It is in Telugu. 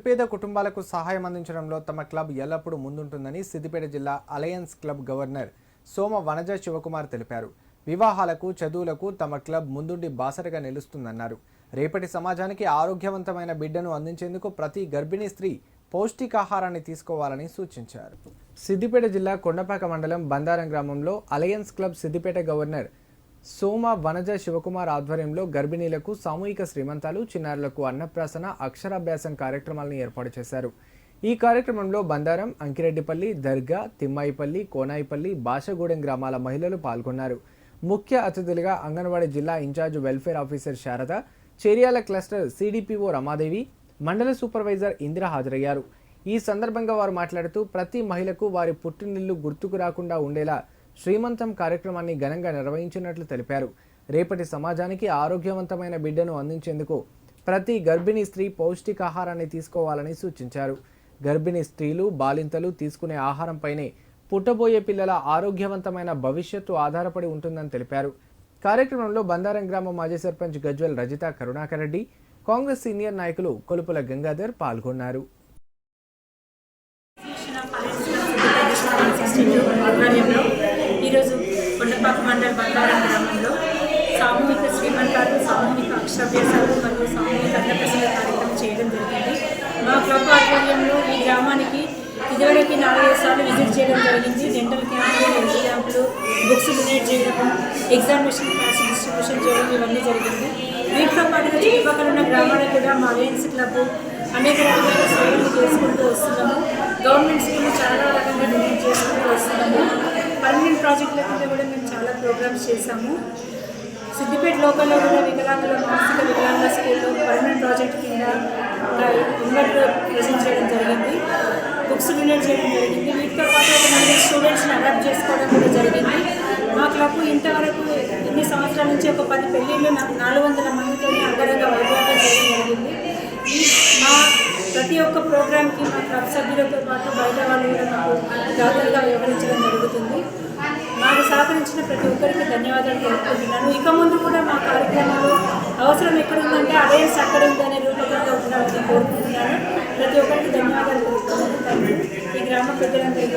నిరుపేద కుటుంబాలకు సహాయం అందించడంలో తమ క్లబ్ ఎల్లప్పుడూ ముందుంటుందని సిద్దిపేట జిల్లా అలయన్స్ క్లబ్ గవర్నర్ సోమ వనజ శివకుమార్ తెలిపారు. వివాహాలకు, చదువులకు తమ క్లబ్ ముందుండి బాసటగా నిలుస్తుందన్నారు. రేపటి సమాజానికి ఆరోగ్యవంతమైన బిడ్డను అందించేందుకు ప్రతి గర్భిణీ స్త్రీ పౌష్టికాహారాన్ని తీసుకోవాలని సూచించారు. సిద్దిపేట జిల్లా కొండపాక మండలం బందారం గ్రామంలో అలయన్స్ క్లబ్ సిద్దిపేట గవర్నర్ సోమ వనజ శివకుమార్ ఆధ్వర్యంలో గర్భిణీలకు సామూహిక శ్రీమంతాలు, చిన్నారులకు అన్నప్రాసన, అక్షరాభ్యాసం కార్యక్రమాలను ఏర్పాటు చేశారు. ఈ కార్యక్రమంలో బందారం, అంకిరెడ్డిపల్లి, దర్గా, తిమ్మాయిపల్లి, కోనాయిపల్లి, బాషగూడెం గ్రామాల మహిళలు పాల్గొన్నారు. ముఖ్య అతిథులుగా అంగన్వాడీ జిల్లా incharge welfare officer Sharada, Cheriyal cluster CDPO Ramadevi, mandal supervisor Indira హాజరయ్యారు. ఈ సందర్భంగా వారు మాట్లాడుతూ ప్రతి మహిళకు వారి పుట్టినిల్లు గుర్తుకు రాకుండా ఉండేలా శ్రీమంతం కార్యక్రమాన్ని ఘనంగా నిర్వహించినట్లు తెలిపారు. రేపటి సమాజానికి ఆరోగ్యవంతమైన బిడ్డను అందించేందుకు ప్రతి గర్భిణీ స్త్రీ పౌష్టికాహారాన్ని తీసుకోవాలని సూచించారు. గర్భిణీ స్త్రీలు, బాలింతలు తీసుకునే ఆహారంపైనే పుట్టబోయే పిల్లల ఆరోగ్యవంతమైన భవిష్యత్తు ఆధారపడి ఉంటుందని తెలిపారు. కార్యక్రమంలో బందారం గ్రామ మాజీ సర్పంచ్ గజ్వల్ రజిత కరుణాకర్ రెడ్డి, కాంగ్రెస్ సీనియర్ నాయకులు కొలుపుల గంగాధర్ పాల్గొన్నారు. ఈరోజు కొండపాక మండల బంగారం గ్రామంలో సామూహిక శ్రీమంతాలు, సామూహిక అక్షరాభ్యాసాలు మరియు సామూహిక అన్నప్రాసన కార్యక్రమం చేయడం జరిగింది. మా క్లబ్ ఆధ్వర్యంలో ఈ గ్రామానికి ఇదివరకు 4-5 సార్లు విజిట్ చేయడం జరిగింది. డెంటల్ క్యాంపులు, హెల్త్ క్యాంపులు, బుక్స్ డొనేట్ చేయడం, ఎగ్జామినేషన్ క్లాస్ డిస్ట్రిబ్యూషన్ చేయడం ఇవన్నీ జరిగింది. వీటితో పాటుగా చుట్టుపక్కల ఉన్న గ్రామాలకు కూడా మా అలయన్స్ క్లబ్ అనేక రకమైన సేవలు చేసుకుంటూ వస్తున్నాము. గవర్నమెంట్ స్కూల్ చాలా రకంగా డొనేట్ చేసుకుంటూ వస్తున్నాము. పర్మనెంట్ ప్రాజెక్టుల కింద కూడా మేము చాలా ప్రోగ్రామ్స్ చేశాము. సిద్దిపేట లోకల్లో కూడా వికలాంగుల మానసిక వికలాంగుల స్కూల్లో పర్మనెంట్ ప్రాజెక్ట్ కింద ఇన్వర్టర్ ప్రజెంట్ చేయడం జరిగింది. బుక్స్ డొనేట్ చేయడం జరిగింది. వీటితో పాటు ఒక 9 స్టూడెంట్స్ని అడాప్ట్ చేసుకోవడం కూడా జరిగింది. మా క్లబ్ ఇంతవరకు ఇన్ని సంవత్సరాల నుంచి ఒక 10 పెళ్ళిళ్ళు 400 మందితో అంగరంగ వైభవంగా చేయడం జరిగింది. మా ప్రతి ఒక్క ప్రోగ్రామ్కి మా క్లబ్ సభ్యులతో పాటు బయట వాళ్ళు కూడా మాకు దాతలుగా వ్యవహరించడం జరుగుతుంది. మాకు సహకరించిన ప్రతి ఒక్కరికి ధన్యవాదాలు తెలుపుకుంటున్నాను. ఇక ముందు కూడా మా కార్యక్రమాలు అవసరం ఎక్కడ ఉందంటే అలయన్స్ అక్కడ ఉందనే రూపకంగా ఉండాలని కోరుకుంటున్నాను. ప్రతి ఒక్కరికి ధన్యవాదాలు తెలుపుతున్నాను. ఈ గ్రామ ప్రజలందరికీ